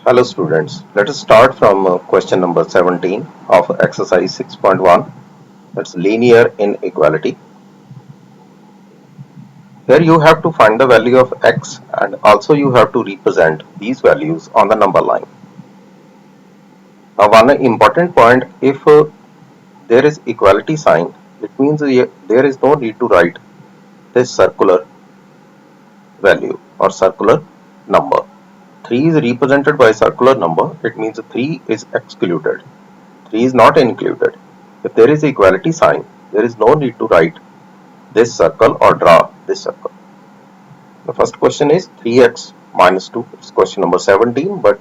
Hello students, let us start from question number 17 of exercise 6.1, that's linear inequality. Here you have to find the value of x and also you have to represent these values on the number line. Now one important point, if there is equality sign, it means there is no need to write this circular value or circular number. 3 is represented by circular number, it means 3 is excluded. 3 is not included. If there is equality sign, there is no need to write this circle or draw this circle. The first question is 3x minus 2. It's question number 17, but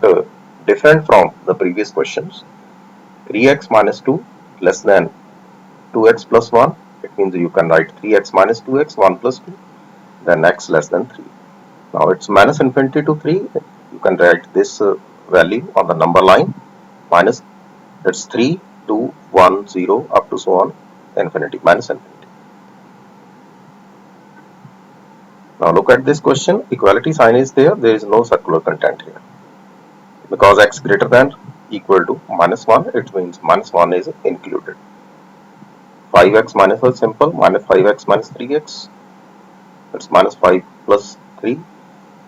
different from the previous questions. 3x minus 2 less than 2x plus 1. It means you can write 3x minus 2x, 1 plus 2. Then x less than 3. Now it's minus infinity to 3. You can write this value on the number line. Minus, that's 3, 2, 1, 0 up to so on infinity, minus infinity. Now look at this question, equality sign is there is no circular content here. Because x greater than equal to minus 1, it means minus 1 is included. 5x minus is simple, minus 5x minus 3x, it's minus 5 plus 3.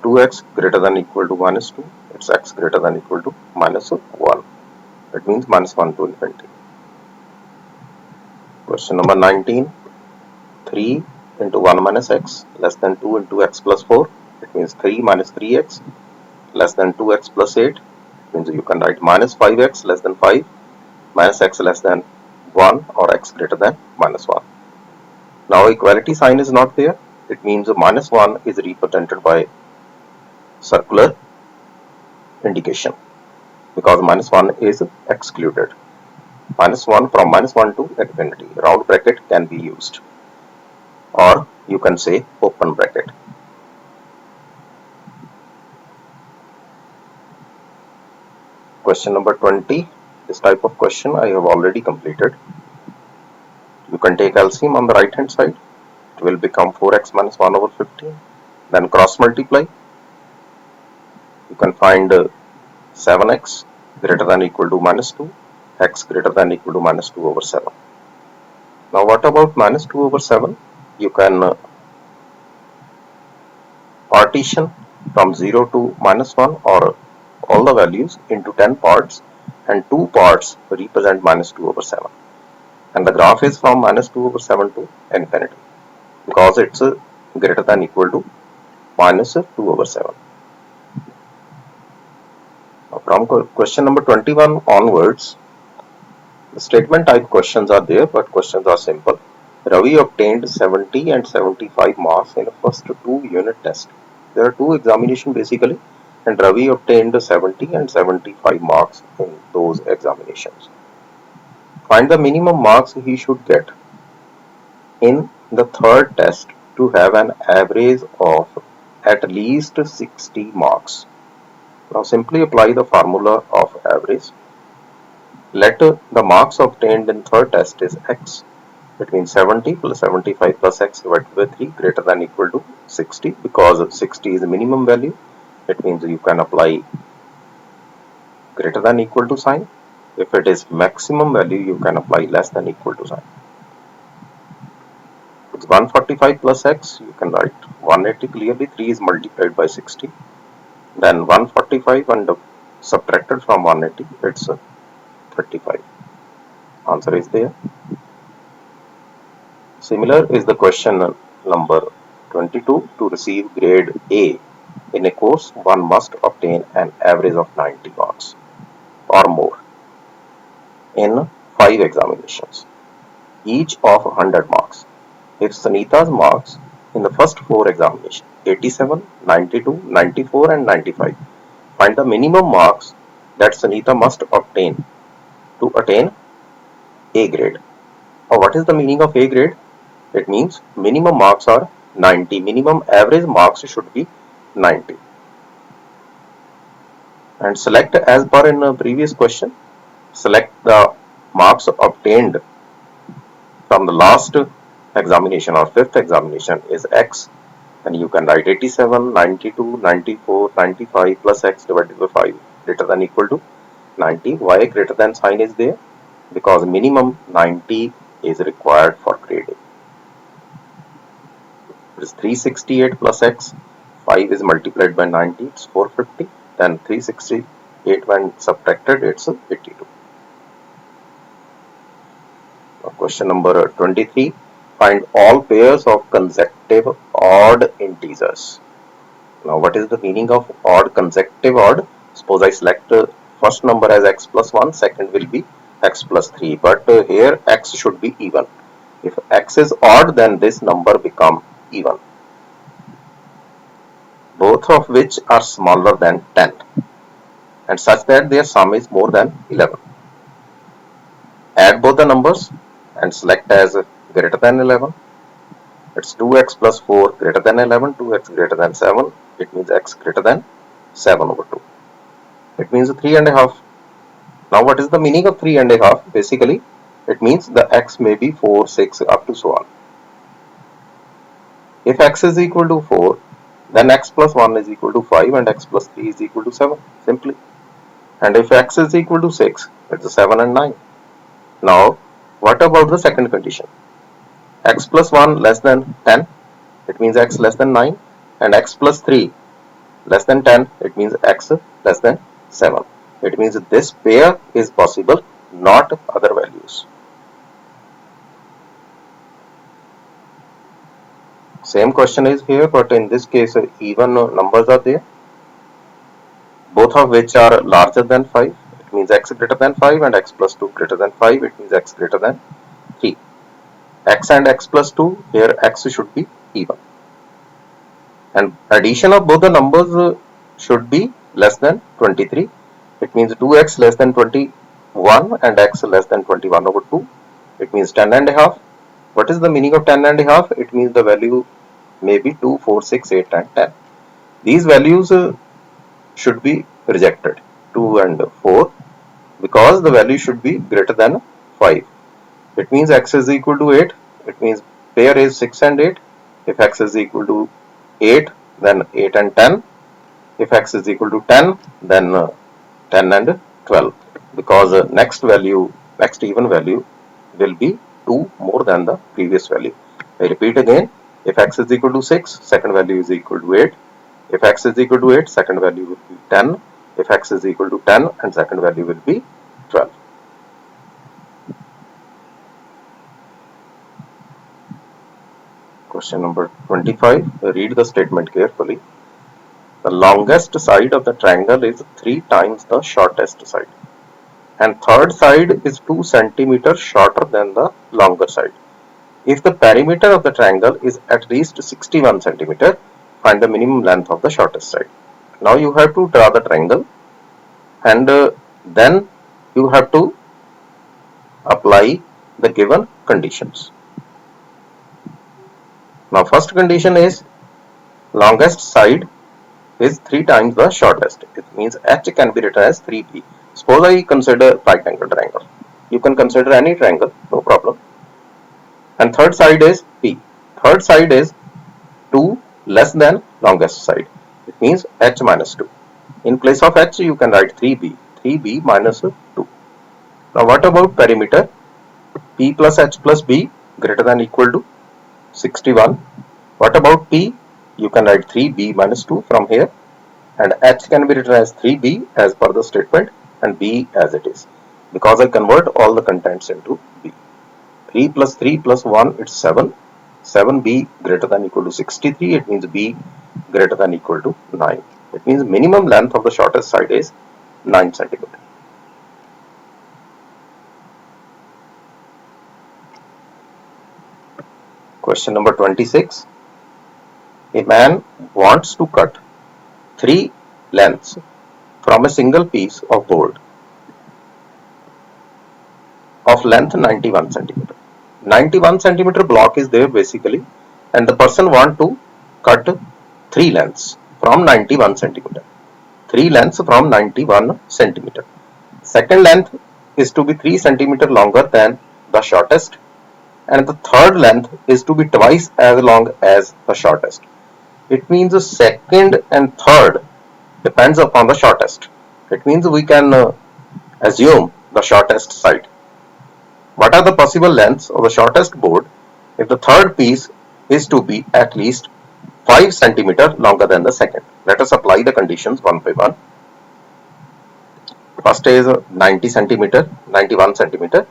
2x greater than equal to minus 2, it's x greater than equal to minus 1. It means minus 1 to infinity. Question number 19, 3 into 1 minus x less than 2 into x plus 4. It means 3 minus 3x less than 2x plus 8. It means you can write minus 5x less than 5 minus x less than 1 or x greater than minus 1. Now equality sign is not there. It means minus 1 is represented by circular indication because minus 1 is excluded. Minus 1 from minus 1 to infinity. Round bracket can be used. Or you can say open bracket. Question number 20. This type of question I have already completed. You can take LCM on the right hand side. It will become 4x minus 1 over 15. Then cross multiply. You can find 7x greater than equal to minus 2. X greater than equal to minus 2 over 7. Now what about minus 2 over 7? You can partition from 0 to minus 1 or all the values into 10 parts and 2 parts represent minus 2 over 7. And the graph is from minus 2 over 7 to infinity because it's greater than equal to minus 2 over 7. Now from question number 21 onwards, the statement type questions are there, but questions are simple. Ravi obtained 70 and 75 marks in the first 2 unit tests. There are 2 examinations basically, and Ravi obtained 70 and 75 marks in those examinations. Find the minimum marks he should get in the third test to have an average of at least 60 marks. Now simply apply the formula of average. Let the marks obtained in third test is x. It means 70 plus 75 plus x divided by 3 greater than equal to 60 because 60 is the minimum value. It means you can apply greater than equal to sign. If it is maximum value, you can apply less than equal to sign. It's 145 plus x, you can write 180 clearly, 3 is multiplied by 60. Then 145 and subtracted from 180, it's 35. Answer is there. Similar is the question number 22. To receive grade A in a course, one must obtain an average of 90 marks or more in 5 examinations, each of 100 marks. If Sunita's marks in the first 4 examinations, 87, 92, 94 and 95, find the minimum marks that Sunita must obtain to attain A grade. Now what is the meaning of A grade? It means minimum marks are 90. Minimum average marks should be 90. And select as per in a previous question. Select the marks obtained from the last examination or 5th examination is x. And you can write 87, 92, 94, 95 plus x divided by 5. greater than equal to 90. Why greater than sign is there? Because minimum 90 is required for grading. It is 368 plus x. 5 is multiplied by 90, it's 450. Then 368 when subtracted, it's 82. Now question number 23. Find all pairs of consecutive odd integers. Now what is the meaning of odd consecutive odd? Suppose I select first number as x plus 1, second will be x plus 3. But here x should be even. If x is odd, then this number become even, both of which are smaller than 10 and such that their sum is more than 11. Add both the numbers and select as greater than 11. It's 2x plus 4 greater than 11, 2x greater than 7. It means x greater than 7 over 2. It means 3.5. Now what is the meaning of 3.5? Basically, it means the x may be 4, 6 up to so on. If x is equal to 4, then x plus 1 is equal to 5 and x plus 3 is equal to 7, simply. And if x is equal to 6, it's 7 and 9. Now, what about the second condition? X plus 1 less than 10, it means x less than 9, and x plus 3 less than 10, it means x less than 7. It means this pair is possible, not other values. Same question is here, but in this case even numbers are there, both of which are larger than 5. It means x greater than 5 and x plus 2 greater than 5. It means x greater than 3. X and x plus 2, here x should be even. And addition of both the numbers should be less than 23. It means 2x less than 21 and x less than 21 over 2. It means 10.5. What is the meaning of 10.5? It means the value may be 2, 4, 6, 8 and 10. These values should be rejected, 2 and 4, because the value should be greater than 5. It means x is equal to 8. It means pair is 6 and 8. If x is equal to 8, then 8 and 10. If x is equal to 10, then 10 and 12. Because next even value will be 2 more than the previous value. I repeat again. If x is equal to 6, second value is equal to 8. If x is equal to 8, second value will be 10. If x is equal to 10, and second value will be 12. Question number 25. Read the statement carefully. The longest side of the triangle is 3 times the shortest side, and third side is 2 centimeters shorter than the longer side. If the perimeter of the triangle is at least 61 centimeter, find the minimum length of the shortest side. Now you have to draw the triangle, and then you have to apply the given conditions. Now first condition is longest side is 3 times the shortest. It means h can be written as 3b. Suppose I consider right angle triangle. You can consider any triangle, no problem. And third side is p. Third side is 2 less than longest side. It means h minus 2. In place of h, you can write 3b. 3b minus 2. Now what about perimeter? P plus h plus b greater than equal to 61. What about p? You can write 3b minus 2 from here, and h can be written as 3b as per the statement and b as it is, because I convert all the contents into b. 3 plus 3 plus 1, it's 7. 7b greater than equal to 63. It means b greater than equal to 9. It means minimum length of the shortest side is 9 centimeter. Question number 26. A man wants to cut 3 lengths from a single piece of board of length 91 centimeter. 91 centimeter block is there basically, and the person want to cut 3 lengths from 91 centimeter. 3 lengths from 91 centimeter. Second length is to be 3 centimeter longer than the shortest, and the third length is to be twice as long as the shortest. It means the second and third depends upon the shortest. It means we can assume the shortest side. What are the possible lengths of the shortest board if the third piece is to be at least 5 cm longer than the second? Let us apply the conditions one by one. First is 90 cm, 91 cm.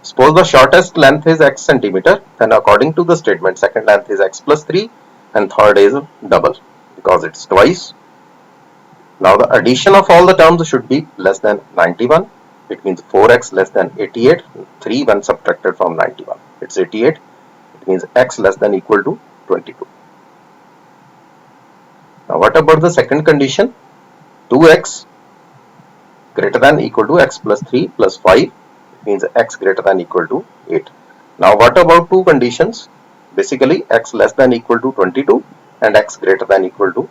Suppose the shortest length is x centimeter, then according to the statement, second length is x plus 3 and third is double because it's twice. Now the addition of all the terms should be less than 91. It means 4x less than 88. 3 when subtracted from 91. It's 88. It means x less than equal to 22. Now what about the second condition? 2x greater than equal to x plus 3 plus 5. It means x greater than equal to 8. Now what about two conditions? Basically x less than equal to 22 and x greater than equal to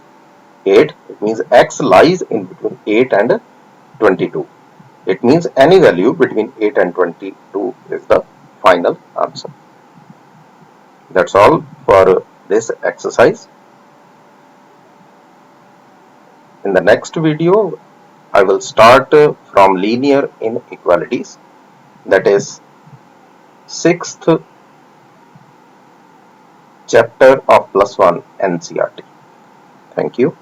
8. It means x lies in between 8 and 22. It means any value between 8 and 22 is the final answer. That's all for this exercise. In the next video, I will start from linear inequalities, that is 6th chapter of +1 NCERT. Thank you.